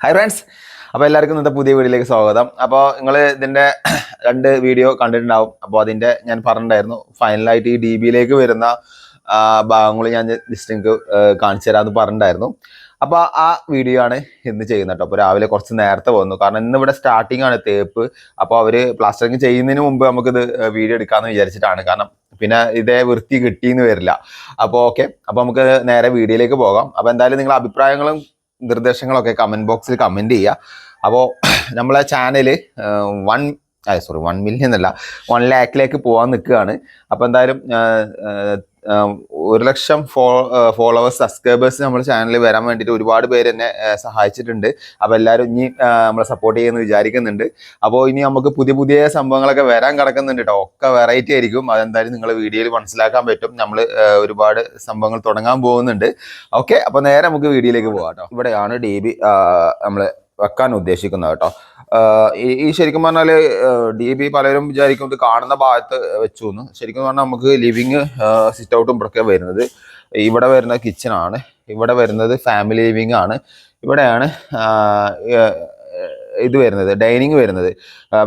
Hi friends, അപ്പോൾ എല്ലാവർക്കും ഇന്നത്തെ പുതിയ വീഡിയോയിലേക്ക് സ്വാഗതം. അപ്പോൾ നിങ്ങൾ ഇതിൻ്റെ 2 വീഡിയോ കണ്ടിട്ടുണ്ടാവും. അപ്പോൾ അതിൻ്റെ ഞാൻ പറഞ്ഞിട്ടുണ്ടായിരുന്നു ഫൈനലായിട്ട് ഈ ഡി ബിയിലേക്ക് വരുന്ന ഭാഗങ്ങൾ ഞാൻ ജസ്റ്റ് നിങ്ങൾക്ക് കാണിച്ചു തരാമെന്ന് പറഞ്ഞിട്ടുണ്ടായിരുന്നു. അപ്പോൾ ആ വീഡിയോ ആണ് ഇന്ന് ചെയ്യുന്നത് കേട്ടോ. അപ്പോൾ രാവിലെ കുറച്ച് നേരത്തെ വന്നു, കാരണം ഇന്ന് ഇവിടെ സ്റ്റാർട്ടിംഗ് ആണ് തേപ്പ്. അപ്പോൾ അവർ പ്ലാസ്റ്ററിങ് ചെയ്യുന്നതിന് മുമ്പ് നമുക്കിത് വീഡിയോ എടുക്കാമെന്ന് വിചാരിച്ചിട്ടാണ്, കാരണം പിന്നെ ഇതേ വൃത്തി കിട്ടിയെന്ന് വരില്ല. അപ്പോൾ ഓക്കെ, അപ്പോൾ നമുക്ക് നേരെ വീഡിയോയിലേക്ക് പോകാം. അപ്പോൾ എന്തായാലും നിങ്ങളുടെ അഭിപ്രായങ്ങളും നിർദ്ദേശങ്ങളൊക്കെ കമൻറ്റ് ബോക്സിൽ കമൻറ്റ് ചെയ്യുക. അപ്പോൾ നമ്മളെ ചാനൽ 1 മില്യൺ അല്ല 1 ലാഖിലേക്ക് പോകാൻ നിൽക്കുകയാണ്. അപ്പോൾ എന്തായാലും 1 ലക്ഷം ഫോളോവേഴ്സ് സബ്സ്ക്രൈബേഴ്സ് നമ്മുടെ ചാനലിൽ വരാൻ വേണ്ടിയിട്ട് ഒരുപാട് പേര് എന്നെ സഹായിച്ചിട്ടുണ്ട്. അപ്പോൾ എല്ലാവരും ഇനി നമ്മളെ സപ്പോർട്ട് ചെയ്യുമെന്ന് വിചാരിക്കുന്നുണ്ട്. അപ്പോൾ ഇനി നമുക്ക് പുതിയ പുതിയ സംഭവങ്ങളൊക്കെ വരാൻ കിടക്കുന്നുണ്ട് കേട്ടോ. ഒക്കെ വെറൈറ്റി ആയിരിക്കും. അതെന്തായാലും നിങ്ങൾ വീഡിയോയിൽ മനസ്സിലാക്കാൻ പറ്റും. നമ്മൾ ഒരുപാട് സംഭവങ്ങൾ തുടങ്ങാൻ പോകുന്നുണ്ട്. ഓക്കെ, അപ്പോൾ നേരെ നമുക്ക് വീഡിയോയിലേക്ക് പോകാം കേട്ടോ. ഇവിടെയാണ് DB നമ്മൾ വെക്കാൻ ഉദ്ദേശിക്കുന്നത് കേട്ടോ. ഈ ശരിക്കും പറഞ്ഞാൽ DB പലരും വിചാരിക്കും ഇത് കാണുന്ന ഭാഗത്ത് വെച്ചു എന്ന്. ശരിക്കും പറഞ്ഞാൽ നമുക്ക് ലിവിങ് സിറ്റ് ഔട്ടും ഇവിടെയൊക്കെ വരുന്നത്. ഇവിടെ വരുന്ന കിച്ചണാണ്, ഇവിടെ വരുന്നത് ഫാമിലി ലിവിങ് ആണ്, ഇവിടെയാണ് ഇത് വരുന്നത് ഡൈനിങ് വരുന്നത്.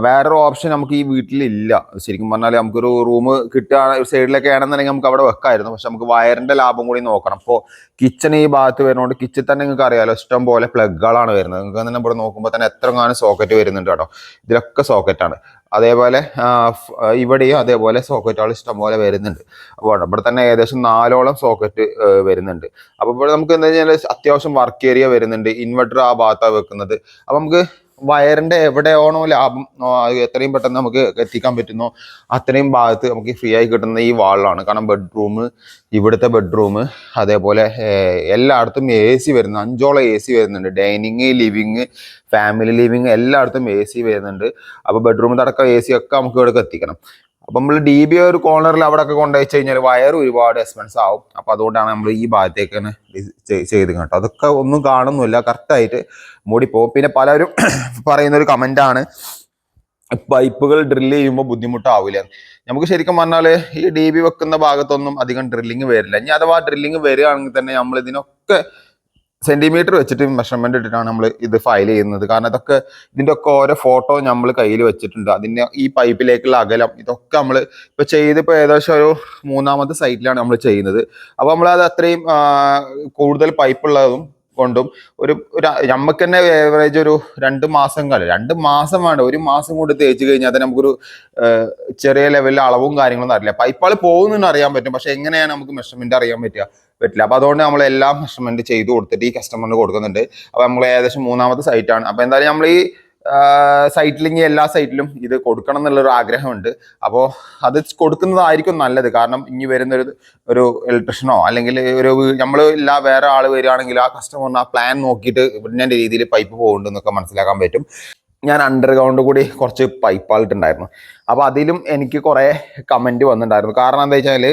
വേറൊരു ഓപ്ഷൻ നമുക്ക് ഈ വീട്ടിലില്ല. ശരിക്കും പറഞ്ഞാൽ നമുക്കൊരു റൂം കിട്ടുക സൈഡിലൊക്കെ ആണെന്നുണ്ടെങ്കിൽ നമുക്ക് അവിടെ വെക്കായിരുന്നു. പക്ഷെ നമുക്ക് വയറിന്റെ ലാഭം കൂടി നോക്കണം. അപ്പോൾ കിച്ചൺ ഈ ഭാഗത്ത് വരുന്നതുകൊണ്ട് കിച്ചൺ തന്നെ നിങ്ങൾക്ക് അറിയാലോ ഇഷ്ടം പോലെ പ്ലഗുകളാണ് വരുന്നത്. നിങ്ങൾക്ക് തന്നെ ഇവിടെ നോക്കുമ്പോൾ തന്നെ എത്രങ്ങാനും സോക്കറ്റ് വരുന്നുണ്ട് കേട്ടോ. ഇതിലൊക്കെ സോക്കറ്റാണ്. അതേപോലെ ഇവിടെയും അതേപോലെ സോക്കറ്റുകൾ ഇഷ്ടംപോലെ വരുന്നുണ്ട്. അപ്പോൾ ഇവിടെ തന്നെ ഏകദേശം 4ഓളം സോക്കറ്റ് വരുന്നുണ്ട്. അപ്പോൾ ഇവിടെ നമുക്ക് എന്താ വെച്ചാൽ അത്യാവശ്യം വർക്ക് ഏരിയ വരുന്നുണ്ട്. ഇൻവെർട്ടർ ആ ഭാഗത്താണ് വെക്കുന്നത്. അപ്പോൾ നമുക്ക് വയറിന്റെ എവിടെയാണോ ലാഭം എത്രയും പെട്ടെന്ന് നമുക്ക് എത്തിക്കാൻ പറ്റുന്നോ അത്രയും ഭാഗത്ത് നമുക്ക് ഫ്രീ ആയി കിട്ടുന്ന ഈ വാളിലാണ്. കാരണം ബെഡ്റൂം, ഇവിടുത്തെ ബെഡ്റൂം, അതേപോലെ എല്ലായിടത്തും AC വരുന്നു. 5ഓളം AC വരുന്നുണ്ട്. ഡൈനിങ്, ലിവിങ്, ഫാമിലി ലിവിങ് എല്ലായിടത്തും AC വരുന്നുണ്ട്. അപ്പോൾ ബെഡ്റൂമിൽ അടക്കം AC ഒക്കെ നമുക്ക് ഇവിടെ എത്തിക്കണം. അപ്പം നമ്മൾ DB ഒരു കോർണറിൽ അവിടെ ഒക്കെ കൊണ്ടുവച്ച് കഴിഞ്ഞാൽ വയർ ഒരുപാട് എക്സ്പെൻസ് ആവും. അപ്പോൾ അതുകൊണ്ടാണ് നമ്മൾ ഈ ഭാഗത്തേക്ക് തന്നെ ചെയ്ത് കേട്ടോ. അതൊക്കെ ഒന്നും കാണുന്നില്ല, കറക്റ്റായിട്ട് മൂടിപ്പോവും. പിന്നെ പലരും പറയുന്നൊരു കമൻ്റാണ് പൈപ്പുകൾ ഡ്രില്ല് ചെയ്യുമ്പോൾ ബുദ്ധിമുട്ടാവില്ല. നമുക്ക് ശരിക്കും പറഞ്ഞാൽ ഈ DB വെക്കുന്ന ഭാഗത്തൊന്നും അധികം ഡ്രില്ലിങ് വരില്ല. ഇനി അഥവാ ഡ്രില്ലിങ് വരികയാണെങ്കിൽ തന്നെ നമ്മൾ ഇതിനൊക്കെ സെന്റിമീറ്റർ വെച്ചിട്ട് മെഷർമെന്റ് ഇട്ടിട്ടാണ് നമ്മൾ ഇത് ഫയൽ ചെയ്യുന്നത്. കാരണം ഇതൊക്കെ ഇതിൻ്റെ ഒക്കെ ഓരോ ഫോട്ടോ നമ്മൾ കയ്യിൽ വെച്ചിട്ടുണ്ട്. അതിൻ്റെ ഈ പൈപ്പിലേക്കുള്ള അകലം ഇതൊക്കെ നമ്മൾ ഇപ്പൊ ചെയ്തിപ്പോൾ ഏകദേശം ഒരു 3ാമത്തെ സൈറ്റിലാണ് നമ്മൾ ചെയ്യുന്നത്. അപ്പോൾ നമ്മളത് അത്രയും കൂടുതൽ പൈപ്പുള്ളതും കൊണ്ടും ഒരു നമുക്ക് തന്നെ ഏവറേജ് ഒരു 2 മാസം 2 മാസം വേണ്ട, 1 മാസം കൊണ്ട് തേച്ച് കഴിഞ്ഞാൽ തന്നെ നമുക്കൊരു ചെറിയ ലെവലിൽ അളവും കാര്യങ്ങളൊന്നും അറിയില്ല. പൈപ്പുകൾ പോകുന്നതെന്ന് അറിയാൻ പറ്റും, പക്ഷെ എങ്ങനെയാണ് നമുക്ക് മെഷർമെന്റ് അറിയാൻ പറ്റില്ല. അപ്പൊ അതുകൊണ്ട് നമ്മൾ എല്ലാം മെഷർമെന്റ് ചെയ്ത് കൊടുത്തിട്ട് ഈ കസ്റ്റമറിന് കൊടുക്കുന്നുണ്ട്. അപ്പൊ നമ്മൾ ഏകദേശം 3ാമത്തെ സൈറ്റാണ്. അപ്പൊ എന്തായാലും നമ്മൾ ഈ സൈറ്റിലിങ്ങി എല്ലാ സൈറ്റിലും ഇത് കൊടുക്കണം എന്നുള്ളൊരു ആഗ്രഹമുണ്ട്. അപ്പോൾ അത് കൊടുക്കുന്നതായിരിക്കും നല്ലത്. കാരണം ഇനി വരുന്നൊരു ഇലക്ട്രീഷ്യനോ അല്ലെങ്കിൽ നമ്മൾ ഇല്ല വേറെ ആൾ വരികയാണെങ്കിൽ ആ കസ്റ്റമറിന് ആ പ്ലാൻ നോക്കിയിട്ട് ഇന്ന രീതിയിൽ പൈപ്പ് പോകുന്നുണ്ടെന്നൊക്കെ മനസ്സിലാക്കാൻ പറ്റും. ഞാൻ അണ്ടർഗ്രൗണ്ട് കൂടി കുറച്ച് പൈപ്പാളിട്ടുണ്ടായിരുന്നു. അപ്പോൾ അതിലും എനിക്ക് കുറേ കമൻറ്റ് വന്നിട്ടുണ്ടായിരുന്നു. കാരണം എന്താ വെച്ചാൽ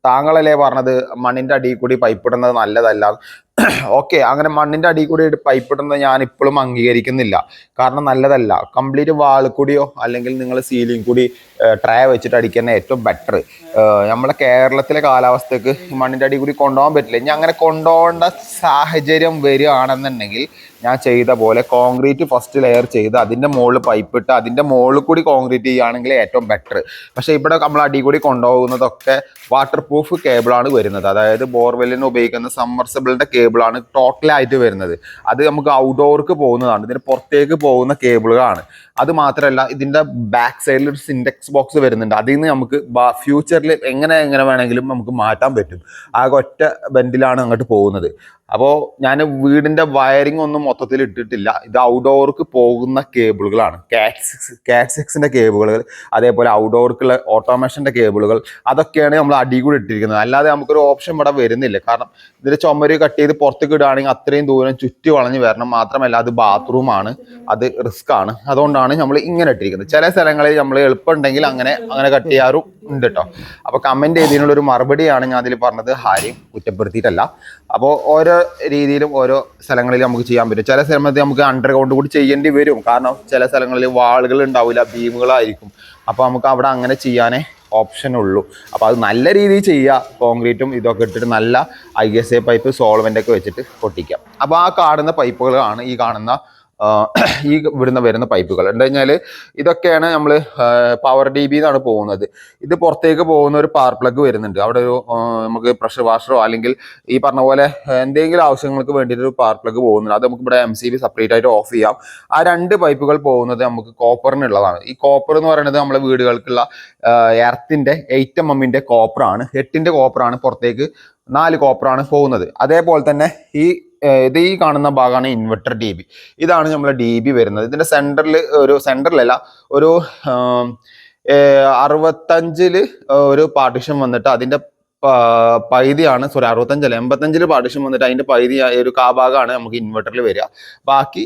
താങ്കളല്ലേ പറഞ്ഞത് മണ്ണിൻ്റെ അടിയിൽ കൂടി പൈപ്പ് ഇടുന്നത് നല്ലതല്ല. ഓക്കെ, അങ്ങനെ മണ്ണിൻ്റെ അടിയിൽ കൂടി പൈപ്പ് ഇടുന്നത് ഞാൻ ഇപ്പോഴും അംഗീകരിക്കുന്നില്ല. കാരണം നല്ലതല്ല. കംപ്ലീറ്റ് വാളിൽ കൂടിയോ അല്ലെങ്കിൽ നിങ്ങൾ സീലിംഗ് കൂടി ട്രേ വെച്ചിട്ട് അടിക്കുന്ന ഏറ്റവും ബെറ്റർ. നമ്മളെ കേരളത്തിലെ കാലാവസ്ഥക്ക് മണ്ണിൻ്റെ അടിയിൽ കൂടി കൊണ്ടുപോകാൻ പറ്റില്ല. ഇനി അങ്ങനെ കൊണ്ടുപോകേണ്ട സാഹചര്യം വരികയാണെന്നുണ്ടെങ്കിൽ ഞാൻ ചെയ്ത പോലെ കോൺക്രീറ്റ് ഫസ്റ്റ് ലെയർ ചെയ്ത് അതിൻ്റെ മുകളിൽ പൈപ്പ് ഇട്ട് അതിൻ്റെ മുകളിൽ കൂടി കോൺക്രീറ്റ് ചെയ്യുകയാണെങ്കിൽ ഏറ്റവും ബെറ്റർ. പക്ഷേ ഇവിടെ നമ്മൾ അടിയിൽ കൂടി കൊണ്ടുപോകുന്നതൊക്കെ വാട്ടർ പ്രൂഫ് കേബിളാണ് വരുന്നത്. അതായത് ബോർവെല്ലിന് ഉപയോഗിക്കുന്ന സമ്മർസിബിളിൻ്റെ കേബിളാണ് ടോട്ടലായിട്ട് വരുന്നത്. അത് നമുക്ക് ഔട്ട്ഡോർക്ക് പോകുന്നതാണ്. ഇതിന് പുറത്തേക്ക് പോകുന്ന കേബിളുകളാണ്. അത് മാത്രമല്ല ഇതിൻ്റെ ബാക്ക് സൈഡിൽ ഒരു സിൻഡെക്സ് ബോക്സ് വരുന്നുണ്ട്. അതിൽ നിന്ന് നമുക്ക് ഫ്യൂച്ചറിൽ എങ്ങനെ വേണമെങ്കിലും നമുക്ക് മാറ്റാൻ പറ്റും. ആകെ ഒറ്റ ബെൻഡിലാണ് അങ്ങോട്ട് പോകുന്നത്. അപ്പോൾ ഞാൻ വീടിൻ്റെ വയറിംഗ് ഒന്നും മൊത്തത്തിൽ ഇട്ടിട്ടില്ല. ഇത് ഔട്ട്ഡോർക്ക് പോകുന്ന കേബിളുകളാണ്. കാറ്റ് 6ൻ്റെ കേബിളുകൾ, അതേപോലെ ഔട്ട്ഡോർക്കുള്ള ഓട്ടോമേഷൻ്റെ കേബിളുകൾ, അതൊക്കെയാണ് നമ്മൾ അടി കൂടി ഇട്ടിരിക്കുന്നത്. അല്ലാതെ നമുക്കൊരു ഓപ്ഷൻ ഇവിടെ വരുന്നില്ല. കാരണം ഇതിൻ്റെ ചുമര് കട്ട് ചെയ്ത് പുറത്തേക്ക് ഇടുകയാണെങ്കിൽ അത്രയും ദൂരം ചുറ്റി വളഞ്ഞ് വരണം. മാത്രമല്ല അത് ബാത്റൂമാണ്, അത് റിസ്ക് ആണ്. അതുകൊണ്ടാണ് നമ്മൾ ഇങ്ങനെ ഇട്ടിരിക്കുന്നത്. ചില സ്ഥലങ്ങളിൽ നമ്മൾ എളുപ്പമുണ്ടെങ്കിൽ അങ്ങനെ കട്ട് ചെയ്യാറും ഉണ്ട് കേട്ടോ. അപ്പോൾ കമൻറ്റ് ചെയ്തതിനുള്ളൊരു മറുപടിയാണ് ഞാൻ അതിൽ പറഞ്ഞത്. ആരെയും കുറ്റപ്പെടുത്തിയിട്ടല്ല. അപ്പോൾ ഓരോ രീതിയിലും ഓരോ സ്ഥലങ്ങളിൽ നമുക്ക് ചെയ്യാൻ പറ്റും. ചില സ്ഥലത്ത് നമുക്ക് അണ്ടർഗ്രൗണ്ട് കൂടി ചെയ്യേണ്ടി വരും. കാരണം ചില സ്ഥലങ്ങളിൽ വാളുകൾ ഉണ്ടാവില്ല, ബീമുകളായിരിക്കും. അപ്പോൾ നമുക്ക് അവിടെ അങ്ങനെ ചെയ്യാനേ ഓപ്ഷൻ ഉള്ളൂ. അപ്പോൾ അത് നല്ല രീതിയിൽ ചെയ്യുക. കോൺക്രീറ്റും ഇതൊക്കെ ഇട്ടിട്ട് നല്ല ISA പൈപ്പ് സോൾവെൻ്റ് ഒക്കെ വെച്ചിട്ട് പൊട്ടിക്കാം. അപ്പോൾ ആ കാണുന്ന പൈപ്പുകളാണ് ഈ കാണുന്ന ഈ വരുന്ന പൈപ്പുകൾ എന്താ കഴിഞ്ഞാൽ ഇതൊക്കെയാണ് നമ്മൾ പവർ ഡി ബി എന്നാണ് പോകുന്നത്. ഇത് പുറത്തേക്ക് പോകുന്ന ഒരു പവർ പ്ലഗ് വരുന്നുണ്ട്. അവിടെ ഒരു നമുക്ക് പ്രഷർ വാഷറോ അല്ലെങ്കിൽ ഈ പറഞ്ഞ പോലെ എന്തെങ്കിലും ആവശ്യങ്ങൾക്ക് വേണ്ടിയിട്ട് ഒരു പവർ പ്ലഗ് പോകുന്നുണ്ട്. അത് നമുക്ക് ഇവിടെ MCB സെപ്പറേറ്റ് ആയിട്ട് ഓഫ് ചെയ്യാം. ആ 2 പൈപ്പുകൾ പോകുന്നത് നമുക്ക് കോപ്പറിനുള്ളതാണ്. ഈ കോപ്പർ എന്ന് പറയുന്നത് നമ്മുടെ വീടുകൾക്കുള്ള എർത്തിന്റെ 8mm കോപ്പറാണ്. 8ന്റെ കോപ്പറാണ് പുറത്തേക്ക് 4 കോപ്പറാണ് പോകുന്നത്. അതേപോലെ തന്നെ ഇത് ഈ കാണുന്ന ഭാഗമാണ് ഇൻവെർട്ടർ DB. ഇതാണ് നമ്മളെ DB വരുന്നത്. ഇതിന്റെ സെന്ററിലല്ല ഒരു 65 ഒരു പാർട്ടീഷൻ വന്നിട്ട് അതിന്റെ പകുതിയാണ് 65 85 പാർട്ടീഷൻ വന്നിട്ട് അതിന്റെ പകുതി ഒരു കാഭാഗമാണ് നമുക്ക് ഇൻവെർട്ടറിൽ വരിക. ബാക്കി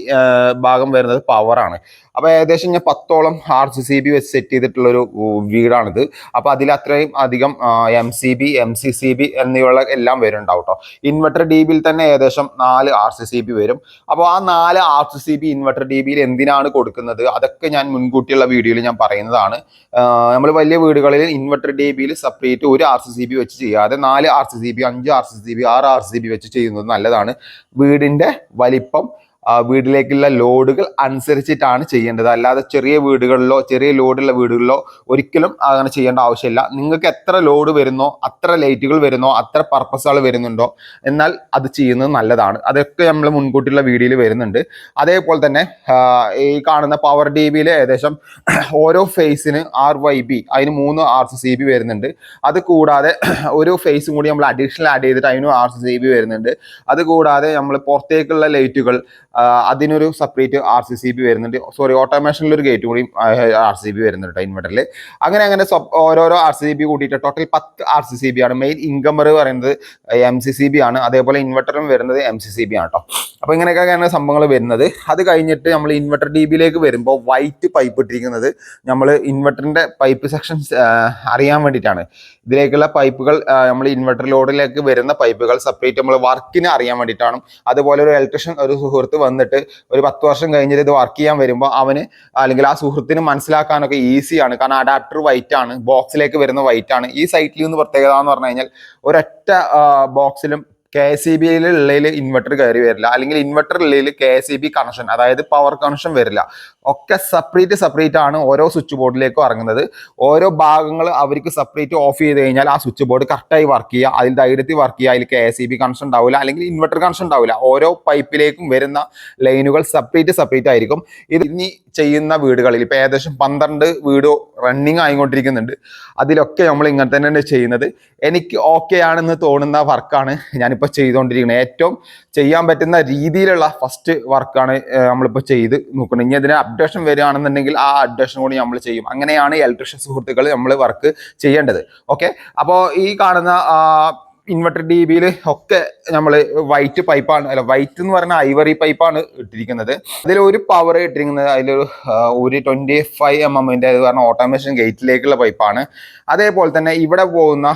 ഭാഗം വരുന്നത് പവറാണ്. അപ്പൊ ഏകദേശം ഞാൻ 10ഓളം RCCB വെച്ച് സെറ്റ് ചെയ്തിട്ടുള്ള ഒരു വീടാണിത്. അപ്പൊ അതിൽ അത്രയും അധികം MCB MCCB എന്നിവയുള്ള എല്ലാം വരുന്നുണ്ടാവും കേട്ടോ. ഇൻവെർട്ടർ DBയിൽ തന്നെ ഏകദേശം 4 RCCB വരും. അപ്പോൾ ആ 4 RCCB ഇൻവെർട്ടർ DBയിൽ എന്തിനാണ് കൊടുക്കുന്നത് അതൊക്കെ ഞാൻ മുൻകൂട്ടിയുള്ള വീഡിയോയിൽ ഞാൻ പറയുന്നതാണ്. നമ്മൾ വലിയ വീടുകളിൽ ഇൻവെർട്ടർ DBയിൽ സെപ്പറേറ്റ് ഒരു RCCB വെച്ച് ചെയ്യാതെ 4 RCCB 5 RCCB 6 RCCB വെച്ച് ചെയ്യുന്നത് നല്ലതാണ്. വീടിന്റെ വലിപ്പം വീട്ടിലേക്കുള്ള ലോഡുകൾ അനുസരിച്ചിട്ടാണ് ചെയ്യേണ്ടത്. അല്ലാതെ ചെറിയ വീടുകളിലോ ചെറിയ ലോഡുള്ള വീടുകളിലോ ഒരിക്കലും അങ്ങനെ ചെയ്യേണ്ട ആവശ്യമില്ല. നിങ്ങൾക്ക് എത്ര ലോഡ് വരുന്നോ അത്ര ലൈറ്റുകൾ വരുന്നോ അത്ര പർപ്പസുകൾ വരുന്നുണ്ടോ എന്നാൽ അത് ചെയ്യുന്നത് നല്ലതാണ്. അതൊക്കെ നമ്മൾ മുൻകൂട്ടിയുള്ള വീഡിയോയിൽ വരുന്നുണ്ട്. അതേപോലെ തന്നെ ഈ കാണുന്ന പവർ DBയിൽ ഏകദേശം ഓരോ ഫേസിന് RYB അതിന് 3 RCCB വരുന്നുണ്ട്. അത് കൂടാതെ ഒരു ഫേസും കൂടി നമ്മൾ അഡീഷണൽ ആഡ് ചെയ്തിട്ട് അതിനും RCCB വരുന്നുണ്ട്. അത് കൂടാതെ നമ്മൾ പുറത്തേക്കുള്ള ലൈറ്റുകൾ അതിനൊരു സെപ്പറേറ്റ് RCCB വരുന്നുണ്ട്. ഓട്ടോമേഷനിൽ ഒരു ഗേറ്റ് കൂടി RCCB വരുന്നുണ്ട് ഇൻവെർട്ടറിൽ. അങ്ങനെ ഓരോരോ RCCB കൂട്ടിയിട്ട് ടോട്ടൽ 10 RCCB ആണ്. മെയിൻ ഇൻകമർ പറയുന്നത് MCCB ആണ്. അതേപോലെ ഇൻവെർട്ടറും വരുന്നത് MCCB ആണ് കേട്ടോ. അപ്പൊ ഇങ്ങനെയൊക്കെയാണ് സംഭവങ്ങൾ വരുന്നത്. അത് കഴിഞ്ഞിട്ട് നമ്മൾ ഇൻവെർട്ടർ DBയിലേക്ക് വരുമ്പോൾ വൈറ്റ് പൈപ്പ് ഇട്ടിരിക്കുന്നത് നമ്മൾ ഇൻവെർട്ടറിന്റെ പൈപ്പ് സെക്ഷൻ അറിയാൻ വേണ്ടിയിട്ടാണ്. ഇതിലേക്കുള്ള പൈപ്പുകൾ നമ്മൾ ഇൻവെർട്ടർ ലോഡിലേക്ക് വരുന്ന പൈപ്പുകൾ സെപ്പറേറ്റ് നമ്മൾ വർക്കിന് അറിയാൻ വേണ്ടിയിട്ടാണ്. അതുപോലെ ഒരു ഇലക്ട്രീഷ്യൻ ഒരു സുഹൃത്ത് വന്നിട്ട് ഒരു 10 വർഷം കഴിഞ്ഞിട്ട് ഇത് വർക്ക് ചെയ്യാൻ വരുമ്പോൾ അവന് അല്ലെങ്കിൽ ആ സുഹൃത്തിന് മനസ്സിലാക്കാനൊക്കെ ഈസിയാണ്. കാരണം അഡാപ്റ്റർ വൈറ്റ് ആണ്, ബോക്സിലേക്ക് വരുന്ന വൈറ്റ് ആണ്. ഈ സൈറ്റിൽ നിന്ന് പ്രത്യേകത എന്ന് പറഞ്ഞു കഴിഞ്ഞാൽ ഒരൊറ്റ ബോക്സിലും KCB ഉള്ളതിൽ ഇൻവെർട്ടർ കയറി വരില്ല, അല്ലെങ്കിൽ ഇൻവെർട്ടർ ഉള്ളതിൽ KCB കണക്ഷൻ അതായത് പവർ കണക്ഷൻ വരില്ല. ഒക്കെ സെപ്പറേറ്റ് ആണ് ഓരോ സ്വിച്ച് ബോർഡിലേക്കും ഇറങ്ങുന്നത്. ഓരോ ഭാഗങ്ങൾ അവർക്ക് സെപ്പറേറ്റ് ഓഫ് ചെയ്ത് കഴിഞ്ഞാൽ ആ സ്വിച്ച് ബോർഡ് കറക്റ്റായി വർക്ക് ചെയ്യുക, അതിൽ ധൈര്യത്തിൽ വർക്ക് ചെയ്യുക. അതിൽ KCB കണക്ഷൻ ഉണ്ടാവില്ല, അല്ലെങ്കിൽ ഇൻവെർട്ടർ കണക്ഷൻ ഉണ്ടാവില്ല. ഓരോ പൈപ്പിലേക്കും വരുന്ന ലൈനുകൾ സെപ്പറേറ്റ് ആയിരിക്കും. ഇത് ഇനി ചെയ്യുന്ന വീടുകളിൽ ഇപ്പൊ ഏകദേശം 12 വീട് റണ്ണിങ് ആയിക്കൊണ്ടിരിക്കുന്നുണ്ട്. അതിലൊക്കെ നമ്മൾ ഇങ്ങനെ തന്നെ ചെയ്യുന്നത്. എനിക്ക് ഓക്കെ ആണെന്ന് തോന്നുന്ന വർക്കാണ് ഞാനിപ്പോൾ ചെയ്തുകൊണ്ടിരിക്കുന്നത്. ഏറ്റവും ചെയ്യാൻ പറ്റുന്ന രീതിയിലുള്ള ഫസ്റ്റ് വർക്കാണ് നമ്മളിപ്പോൾ ചെയ്ത് നോക്കുന്നത്. ഇനി അതിന് അപ്ഡേഷൻ വരികയാണെന്നുണ്ടെങ്കിൽ ആ അപ്ഡേഷൻ കൂടി നമ്മൾ ചെയ്യും. അങ്ങനെയാണ് ഇലക്ട്രീഷ്യൻ സുഹൃത്തുക്കൾ നമ്മൾ വർക്ക് ചെയ്യേണ്ടത്. ഓക്കെ, അപ്പോൾ ഈ കാണുന്ന ഇൻവെർട്ടർ DBയിൽ ഒക്കെ നമ്മൾ വൈറ്റ് പൈപ്പാണ്, അല്ല വൈറ്റ് എന്ന് പറഞ്ഞാൽ ഐവറി പൈപ്പാണ് ഇട്ടിരിക്കുന്നത്. അതിൽ ഒരു പവർ ഇട്ടിരിക്കുന്നത് അതിലൊരു 25mm അത് കാരണം ഓട്ടോമേഷൻ ഗേറ്റിലേക്കുള്ള പൈപ്പാണ്. അതേപോലെ തന്നെ ഇവിടെ പോകുന്ന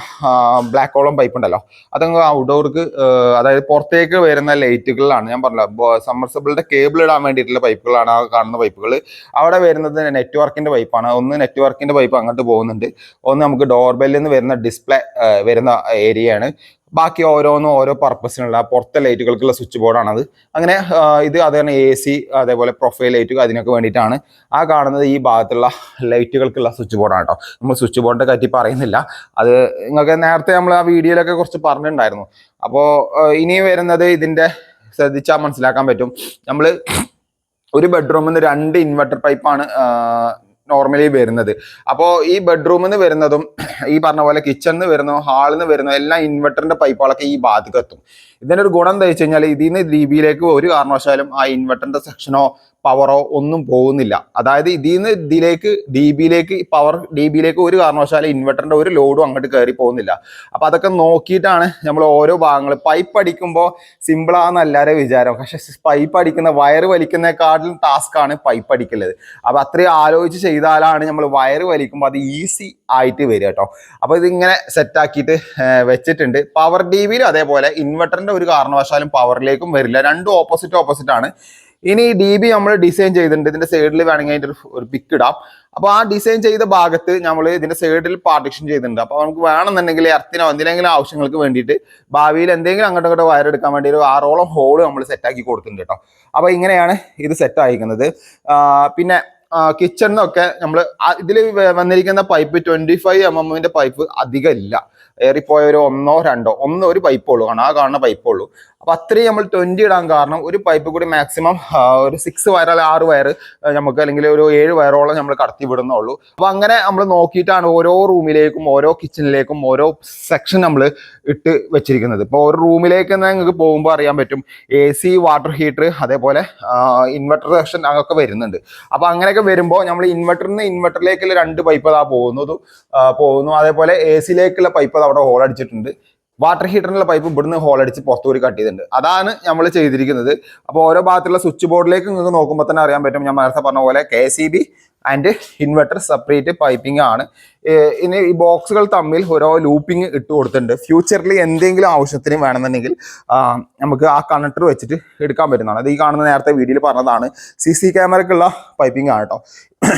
ബ്ലാക്ക് കോളം പൈപ്പ് ഉണ്ടല്ലോ, അതങ്ങ് ഔട്ട്ഡോർക്ക് അതായത് പുറത്തേക്ക് വരുന്ന ലൈറ്റുകളിലാണ്. ഞാൻ പറഞ്ഞല്ലോ സമ്മർസിബിളിന്റെ കേബിൾ ഇടാൻ വേണ്ടിയിട്ടുള്ള പൈപ്പുകളാണ് ആ കാണുന്ന പൈപ്പുകൾ. അവിടെ വരുന്നത് നെറ്റ്വർക്കിന്റെ പൈപ്പാണ്. ഒന്ന് നെറ്റ്വർക്കിന്റെ പൈപ്പ് അങ്ങോട്ട് പോകുന്നുണ്ട്, ഒന്ന് നമുക്ക് ഡോർബെല്ലിൽ നിന്ന് വരുന്ന ഡിസ്പ്ലേ വരുന്ന ഏരിയയാണ്. ബാക്കി ഓരോന്നും ഓരോ പർപ്പസിനുള്ള പുറത്തെ ലൈറ്റുകൾക്കുള്ള സ്വിച്ച് ബോർഡാണത്. അങ്ങനെ ഇത് അതാണ് AC അതേപോലെ പ്രൊഫൈൽ ലൈറ്റ് അതിനൊക്കെ വേണ്ടിയിട്ടാണ്. ആ കാണുന്നത് ഈ ഭാഗത്തുള്ള ലൈറ്റുകൾക്കുള്ള സ്വിച്ച് ബോർഡാണ് കേട്ടോ. നമ്മൾ സ്വിച്ച് ബോർഡിനെ പറ്റി പറയുന്നില്ല, അത് നിങ്ങൾക്ക് നേരത്തെ നമ്മൾ ആ വീഡിയോയിലൊക്കെ കുറച്ച് പറഞ്ഞിട്ടുണ്ടായിരുന്നു. അപ്പോൾ ഇനി വരുന്നത് ഇതിന്റെ ശ്രദ്ധിച്ചാൽ മനസ്സിലാക്കാൻ പറ്റും. നമ്മൾ ഒരു ബെഡ്റൂമിൽ നിന്ന് 2 ഇൻവെർട്ടർ പൈപ്പാണ് നോർമലി വരുന്നത്. അപ്പോൾ ഈ ബെഡ്റൂമിൽ നിന്ന് വരുന്നതും ഈ പറഞ്ഞ പോലെ കിച്ചണിൽ നിന്ന് വരുന്നതും ഹാളിൽ നിന്ന് വരുന്നതും എല്ലാം ഇൻവെർട്ടറിന്റെ പൈപ്പുകളൊക്കെ ഈ ഭാഗത്തേക്ക് എത്തും. ഇതിന്റെ ഒരു ഗുണം എന്താ വെച്ച് കഴിഞ്ഞാൽ ഇതിൽ നിന്ന് DBയിലേക്ക് ഒരു കാരണവശാലും ആ ഇൻവെർട്ടറിന്റെ സെക്ഷനോ പവറോ ഒന്നും പോകുന്നില്ല. അതായത് ഇതിൽ നിന്ന് ഇതിലേക്ക് DBയിലേക്ക് ഒരു കാരണവശാലും ഇൻവെർട്ടറിന്റെ ഒരു ലോഡും അങ്ങോട്ട് കയറി പോകുന്നില്ല. അപ്പൊ അതൊക്കെ നോക്കിയിട്ടാണ് നമ്മൾ ഓരോ ഭാഗങ്ങൾ പൈപ്പ് അടിക്കുമ്പോൾ സിമ്പിളാന്ന് എല്ലാവരും വിചാരം. പക്ഷെ പൈപ്പ് അടിക്കുന്ന വയറ് വലിക്കുന്നേക്കാട്ടിലും ടാസ്ക് ആണ് പൈപ്പ് അടിക്കുന്നത്. അപ്പൊ അത്രയും ആലോചിച്ച് ചെയ്താലാണ് നമ്മൾ വയറ് വലിക്കുമ്പോൾ അത് ഈസി ആയിട്ട് വരിക കേട്ടോ. അപ്പൊ ഇതിങ്ങനെ സെറ്റാക്കിയിട്ട് വെച്ചിട്ടുണ്ട്. പവർ DBയിലും അതേപോലെ ഇൻവെർട്ടറിന്റെ ഒരു കാരണവശാലും പവറിലേക്കും വരില്ല. രണ്ടും ഓപ്പോസിറ്റ് ആണ്. ഇനി DB നമ്മൾ ഡിസൈൻ ചെയ്തിട്ടുണ്ട്. ഇതിന്റെ സൈഡിൽ വേണമെങ്കിൽ അതിന്റെ ഒരു പിക്ക് ഇടാം. അപ്പോൾ ആ ഡിസൈൻ ചെയ്ത ഭാഗത്ത് നമ്മൾ ഇതിന്റെ സൈഡിൽ പാർട്ടിഷൻ ചെയ്തിട്ടുണ്ട്. അപ്പോൾ നമുക്ക് വേണമെന്നുണ്ടെങ്കിൽ എർത്തിനോ എന്തിനെങ്കിലും ആവശ്യങ്ങൾക്ക് വേണ്ടിയിട്ട് ഭാവിയിൽ എന്തെങ്കിലും അങ്ങോട്ടും ഇങ്ങോട്ട് വയർ എടുക്കാൻ വേണ്ടി ഒരു 6ഓളം ഹോള് നമ്മൾ സെറ്റാക്കി കൊടുത്തിട്ടുണ്ട് കേട്ടോ. അപ്പോൾ ഇങ്ങനെയാണ് ഇത് സെറ്റ് ആയിരിക്കുന്നത്. പിന്നെ കിച്ചണിനൊക്കെ നമ്മൾ ഇതിൽ വന്നിരിക്കുന്ന പൈപ്പ് 25 mm പൈപ്പ് അധികം ഇല്ല. ഏറിപ്പോയ ഒരു 1 or 2 ഒരു പൈപ്പുള്ളൂ, കാണുന്ന പൈപ്പുള്ളൂ. അപ്പൊ അത്രയും നമ്മൾ 20 ഇടാൻ കാരണം ഒരു പൈപ്പ് കൂടി മാക്സിമം ഒരു 6 വയർ അല്ലെങ്കിൽ 6 വയർ നമുക്ക് അല്ലെങ്കിൽ ഒരു 7 വയറോളം നമ്മൾ കടത്തി വിടുന്നുള്ളൂ. അപ്പൊ അങ്ങനെ നമ്മൾ നോക്കിയിട്ടാണ് ഓരോ റൂമിലേക്കും ഓരോ കിച്ചണിലേക്കും ഓരോ സെക്ഷൻ നമ്മൾ ഇട്ട് വെച്ചിരിക്കുന്നത്. ഇപ്പോൾ ഒരു റൂമിലേക്ക് നിങ്ങൾക്ക് പോകുമ്പോൾ അറിയാൻ പറ്റും AC, വാട്ടർ ഹീറ്റർ, അതേപോലെ ഇൻവെർട്ടർ സെക്ഷൻ അതൊക്കെ വരുന്നുണ്ട്. അപ്പൊ അങ്ങനെയൊക്കെ വരുമ്പോൾ നമ്മൾ ഇൻവെർട്ടറിലേക്കുള്ള 2 പൈപ്പ് അതാ പോകുന്നു. അതേപോലെ AC-ലേക്കുള്ള പൈപ്പ് അവിടെ ഹോൾ അടിച്ചിട്ടുണ്ട്. വാട്ടർ ഹീറ്ററിനുള്ള പൈപ്പ് ഇവിടുന്ന് ഹോൾ അടിച്ച് പുറത്തുകൂടി കട്ട് ചെയ്തിട്ടുണ്ട്. അതാണ് നമ്മൾ ചെയ്തിരിക്കുന്നത്. അപ്പോൾ ഓരോ ഭാഗത്തുള്ള സ്വിച്ച് ബോർഡിലേക്ക് നിങ്ങൾക്ക് നോക്കുമ്പോൾ തന്നെ അറിയാൻ പറ്റും. ഞാൻ നേരത്തെ പറഞ്ഞ പോലെ KCB and inverter separate piping ആണ്. ഇനി ഈ ബോക്സുകൾ തമ്മിൽ ഓരോ ലൂപ്പിംഗ് ഇട്ട് കൊടുത്തിട്ടുണ്ട്. ഫ്യൂച്ചറിൽ എന്തെങ്കിലും ആവശ്യത്തിന് വേണമെന്നുണ്ടെങ്കിൽ നമുക്ക് ആ കണക്ടർ വെച്ചിട്ട് എടുക്കാൻ പറ്റുന്നതാണ്. അത് ഈ കാണുന്ന നേരത്തെ വീഡിയോയിൽ പറഞ്ഞതാണ്. CC ക്യാമറയ്ക്കുള്ള പൈപ്പിംഗ് ആണ് കേട്ടോ.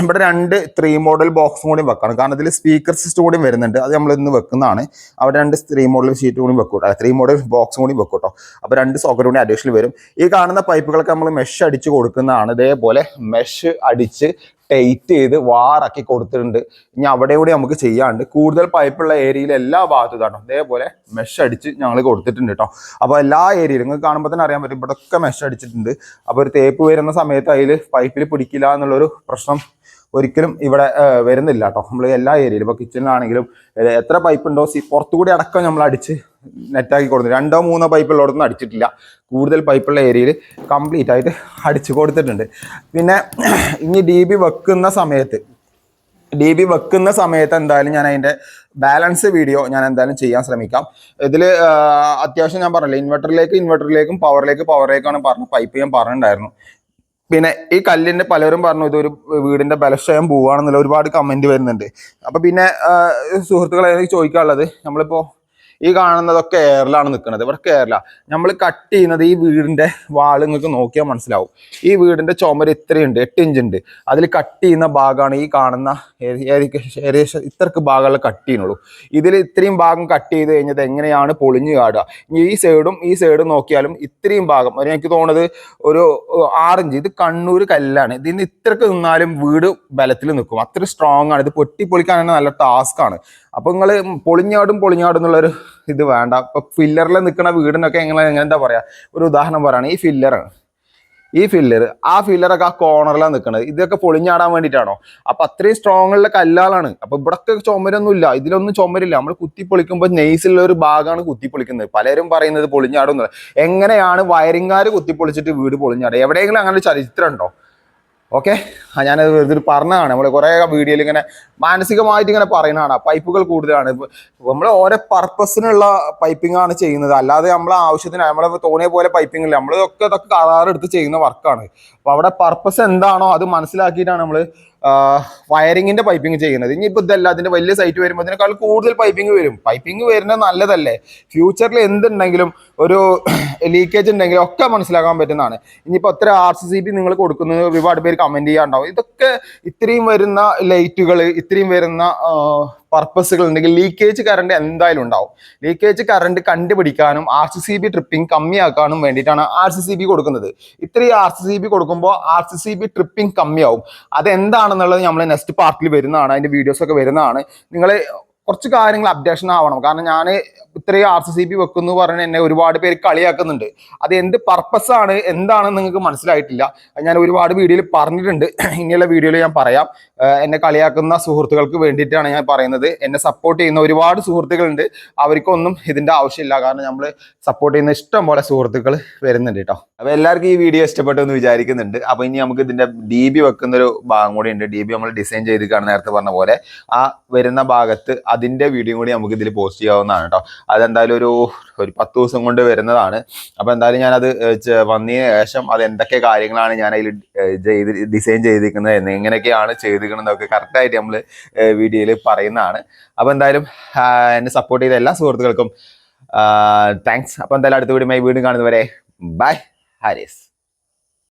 ഇവിടെ 2 3 മോഡൽ ബോക്സും കൂടി വെക്കണം. കാരണം ഇതിൽ സ്പീക്കർ സിസ്റ്റം കൂടി വരുന്നുണ്ട്. അത് നമ്മൾ ഇന്ന് വെക്കുന്നതാണ്. അവിടെ 2 3 മോഡൽ ഷീറ്റ് കൂടി വെക്കൂട്ടോ, 3 മോഡൽ ബോക്സും കൂടി വെക്കൂട്ടോ. അപ്പോൾ 2 സോക്കറ്റ് കൂടി അഡീഷണൽ വരും. ഈ കാണുന്ന പൈപ്പുകളൊക്കെ നമ്മൾ മെഷ് അടിച്ച് കൊടുക്കുന്നതാണ്. ഇതേപോലെ മെഷ് അടിച്ച് ടൈറ്റ് ചെയ്ത് വാറാക്കി കൊടുത്തിട്ടുണ്ട്. ഇനി അവിടെ കൂടി നമുക്ക് ചെയ്യാണ്ട് കൂടുതൽ പൈപ്പുള്ള ഏരിയയിൽ എല്ലാ ഭാഗത്തും കേട്ടോ ഇതേപോലെ മെഷ് അടിച്ച് ഞങ്ങൾ കൊടുത്തിട്ടുണ്ട് കേട്ടോ. അപ്പോൾ എല്ലാ ഏരിയയിലും നിങ്ങൾക്ക് കാണുമ്പോൾ തന്നെ അറിയാൻ പറ്റും ഇവിടെയൊക്കെ മെഷ് അടിച്ചിട്ടുണ്ട്. അപ്പോൾ ഒരു തേപ്പ് വരുന്ന സമയത്ത് അതിൽ പൈപ്പിൽ പിടിക്കില്ല എന്നുള്ളൊരു പ്രശ്നം ഒരിക്കലും ഇവിടെ വരുന്നില്ല കേട്ടോ. നമ്മൾ എല്ലാ ഏരിയയിലും ഇപ്പോൾ കിച്ചണിലാണെങ്കിലും എത്ര പൈപ്പ് ഉണ്ടോ പുറത്തുകൂടി അടക്കം നമ്മൾ അടിച്ച് നെറ്റാക്കി കൊടുത്തു. 2 or 3 പൈപ്പുള്ളടത്തൊന്നും അടിച്ചിട്ടില്ല. കൂടുതൽ പൈപ്പുള്ള ഏരിയയിൽ കംപ്ലീറ്റ് ആയിട്ട് അടിച്ചു കൊടുത്തിട്ടുണ്ട്. പിന്നെ ഇനി DB വെക്കുന്ന സമയത്ത് എന്തായാലും ഞാൻ അതിൻ്റെ ബാലൻസ് വീഡിയോ ഞാൻ എന്തായാലും ചെയ്യാൻ ശ്രമിക്കാം. ഇതിൽ അത്യാവശ്യം ഞാൻ പറഞ്ഞില്ല ഇൻവെർട്ടറിലേക്കും പവറിലേക്കാണ് പറഞ്ഞ പൈപ്പ് ഞാൻ പറഞ്ഞിട്ടുണ്ടായിരുന്നു. പിന്നെ ഈ കല്ലിൻ്റെ പലരും പറഞ്ഞു ഇതൊരു വീടിൻ്റെ ബലക്ഷയം പോവുകയാണെന്നുള്ള ഒരുപാട് കമൻറ്റ് വരുന്നുണ്ട്. അപ്പോൾ പിന്നെ സുഹൃത്തുക്കളെ എനിക്ക് ചോദിക്കാനുള്ളത്, നമ്മളിപ്പോൾ ഈ കാണുന്നതൊക്കെ എയറിലാണ് നിൽക്കുന്നത്. ഇവിടെ എയറില നമ്മൾ കട്ട് ചെയ്യുന്നത് ഈ വീടിൻ്റെ വാള് നിങ്ങൾക്ക് നോക്കിയാൽ മനസ്സിലാവും. ഈ വീടിൻ്റെ ചുമര് ഇത്രയുണ്ട്, 8 ഇഞ്ച് ഉണ്ട്. അതിൽ കട്ട് ചെയ്യുന്ന ഭാഗമാണ് ഈ കാണുന്ന ഏകദേശം ഇത്രക്ക് ഭാഗങ്ങൾ കട്ട് ചെയ്യുന്നുള്ളൂ. ഇതിൽ ഇത്രയും ഭാഗം കട്ട് ചെയ്ത് കഴിഞ്ഞത് എങ്ങനെയാണ് പൊളിഞ്ഞു കാടുക. ഈ സൈഡും നോക്കിയാലും ഇത്രയും ഭാഗം എനിക്ക് തോന്നുന്നത് ഒരു 6 ഇഞ്ച്. ഇത് കണ്ണൂർ കല്ലാണ്. ഇതിന് ഇത്രക്ക് നിന്നാലും വീട് ബലത്തിൽ നിൽക്കും. അത്ര സ്ട്രോങ് ആണ്. ഇത് പൊളിക്കാൻ തന്നെ നല്ല ടാസ്ക്കാണ്. അപ്പോൾ നിങ്ങൾ പൊളിഞ്ഞാടും എന്നുള്ളൊരു ഇത് വേണ്ട. ഇപ്പൊ ഫില്ലറിൽ നിൽക്കുന്ന വീടിനൊക്കെ എങ്ങനെ എന്താ പറയാ, ഒരു ഉദാഹരണം പറയാണ്. ഈ ഫില്ലറൊക്കെ ആ കോർണറിലാണ് നിൽക്കുന്നത്. ഇതൊക്കെ പൊളിഞ്ഞാടാൻ വേണ്ടിയിട്ടാണോ? അപ്പൊ അത്രയും സ്ട്രോങ് ഉള്ള കല്ലാളാണ്. അപ്പൊ ഇവിടൊക്കെ ചുമരൊന്നും ഇല്ല, ഇതിലൊന്നും ചുമരില്ല. നമ്മൾ കുത്തിപ്പൊളിക്കുമ്പോൾ നെയ്സിലുള്ള ഒരു ഭാഗമാണ് കുത്തിപ്പൊളിക്കുന്നത്. പലരും പറയുന്നത് പൊളിഞ്ഞാടുന്നത്. എങ്ങനെയാണ് വയറിങ്ങാർ കുത്തിപ്പൊളിച്ചിട്ട് വീട് പൊളിഞ്ഞാടുക? എവിടെയെങ്കിലും അങ്ങനെ ചരിത്രം ഉണ്ടോ? ഓക്കെ, ഞാനത് ഇതൊരു പറഞ്ഞതാണ്. നമ്മൾ കുറേ വീഡിയോയിൽ ഇങ്ങനെ മാനസികമായിട്ട് ഇങ്ങനെ പറയുന്നതാണ്. പൈപ്പുകൾ കൂടുതലാണ്. നമ്മൾ ഓരോ പർപ്പസിനുള്ള പൈപ്പിംഗ് ആണ് ചെയ്യുന്നത്. അല്ലാതെ നമ്മളെ ആവശ്യത്തിന് നമ്മളെ തോന്നിയ പോലെ പൈപ്പിംഗ് ഇല്ല. ഇതൊക്കെ കരാറെടുത്ത് ചെയ്യുന്ന വർക്കാണ്. അപ്പോൾ അവിടെ പർപ്പസ് എന്താണോ അത് മനസ്സിലാക്കിയിട്ടാണ് നമ്മൾ വയറിങ്ങിന്റെ പൈപ്പിംഗ് ചെയ്യുന്നത്. ഇനിയിപ്പോൾ ഇതല്ല, അതിന്റെ വലിയ സൈറ്റ് വരുമ്പോൾ അതിനേക്കാൾ കൂടുതൽ പൈപ്പിംഗ് വരും. പൈപ്പിംഗ് വരുന്നത് നല്ലതല്ലേ? ഫ്യൂച്ചറിൽ എന്തുണ്ടെങ്കിലും ഒരു ലീക്കേജ് ഉണ്ടെങ്കിലും ഒക്കെ മനസ്സിലാക്കാൻ പറ്റുന്നതാണ്. ഇനിയിപ്പോൾ എത്ര RCCB നിങ്ങൾ കൊടുക്കുന്നത് ഒരുപാട് പേര് കമന്റ് ചെയ്യാണ്ടാവും. ഇതൊക്കെ ഇത്രയും വരുന്ന ലൈറ്റുകൾ, ഇത്രയും വരുന്ന പർപ്പസുകൾ ഉണ്ടെങ്കിൽ ലീക്കേജ് കറണ്ട് എന്തായാലും ഉണ്ടാവും. ലീക്കേജ് കറണ്ട് കണ്ടുപിടിക്കാനും RCCB ട്രിപ്പിംഗ് കമ്മിയാക്കാനും വേണ്ടിയിട്ടാണ് RCCB കൊടുക്കുന്നത്. ഇത്രയും RCCB കൊടുക്കുമ്പോൾ RCCB ട്രിപ്പിംഗ് കമ്മിയാവും. അതെന്താണെന്നുള്ളത് നമ്മൾ നെക്സ്റ്റ് പാർട്ടിൽ വരുന്നതാണ്. അതിന്റെ വീഡിയോസ് ഒക്കെ വരുന്നതാണ്. നിങ്ങൾ കുറച്ച് കാര്യങ്ങൾ അപ്ഡേഷൻ ആവണം. കാരണം ഞാൻ ഇത്രയും RCCB വെക്കുന്നു പറഞ്ഞ് എന്നെ ഒരുപാട് പേര് കളിയാക്കുന്നുണ്ട്. അത് എന്ത് പർപ്പസാണ് എന്താണെന്ന് നിങ്ങൾക്ക് മനസ്സിലായിട്ടില്ല. ഞാൻ ഒരുപാട് വീഡിയോയിൽ പറഞ്ഞിട്ടുണ്ട്. ഇനിയുള്ള വീഡിയോയിൽ ഞാൻ പറയാം. എന്നെ കളിയാക്കുന്ന സുഹൃത്തുക്കൾക്ക് വേണ്ടിയിട്ടാണ് ഞാൻ പറയുന്നത്. എന്നെ സപ്പോർട്ട് ചെയ്യുന്ന ഒരുപാട് സുഹൃത്തുക്കളുണ്ട്. അവർക്കൊന്നും ഇതിന്റെ ആവശ്യമില്ല. കാരണം നമ്മൾ സപ്പോർട്ട് ചെയ്യുന്ന ഇഷ്ടം പോലെ സുഹൃത്തുക്കൾ വരുന്നുണ്ട് കേട്ടോ. അപ്പോൾ എല്ലാവർക്കും ഈ വീഡിയോ ഇഷ്ടപ്പെട്ടു എന്ന് വിചാരിക്കുന്നുണ്ട്. അപ്പോൾ ഇനി നമുക്ക് ഇതിന്റെ DB വെക്കുന്നൊരു ഭാഗം കൂടി ഉണ്ട്. DB നമ്മൾ ഡിസൈൻ ചെയ്ത് കാണുന്ന നേരത്തെ പറഞ്ഞ പോലെ ആ വരുന്ന ഭാഗത്ത് അതിന്റെ വീഡിയോ കൂടി നമുക്ക് ഇതിൽ പോസ്റ്റ് ചെയ്യാവുന്നതാണ് കേട്ടോ. അതെന്തായാലും ഒരു 10 ദിവസം കൊണ്ട് വരുന്നതാണ്. അപ്പോൾ എന്തായാലും ഞാനത് വന്നതിന് ശേഷം അത് എന്തൊക്കെ കാര്യങ്ങളാണ് ഞാൻ അതിൽ ഡിസൈൻ ചെയ്തിരിക്കുന്നത്, എങ്ങനെയൊക്കെയാണ് ചെയ്തിരിക്കുന്നതൊക്കെ കറക്റ്റായിട്ട് നമ്മൾ വീഡിയോയിൽ പറയുന്നതാണ്. അപ്പോൾ എന്തായാലും എന്നെ സപ്പോർട്ട് ചെയ്ത എല്ലാ സുഹൃത്തുക്കൾക്കും താങ്ക്സ്. അപ്പോൾ എന്തായാലും അടുത്ത വീഡിയോ വീണ്ടും കാണുന്നവരെ ബൈ. ഹാരിസ്.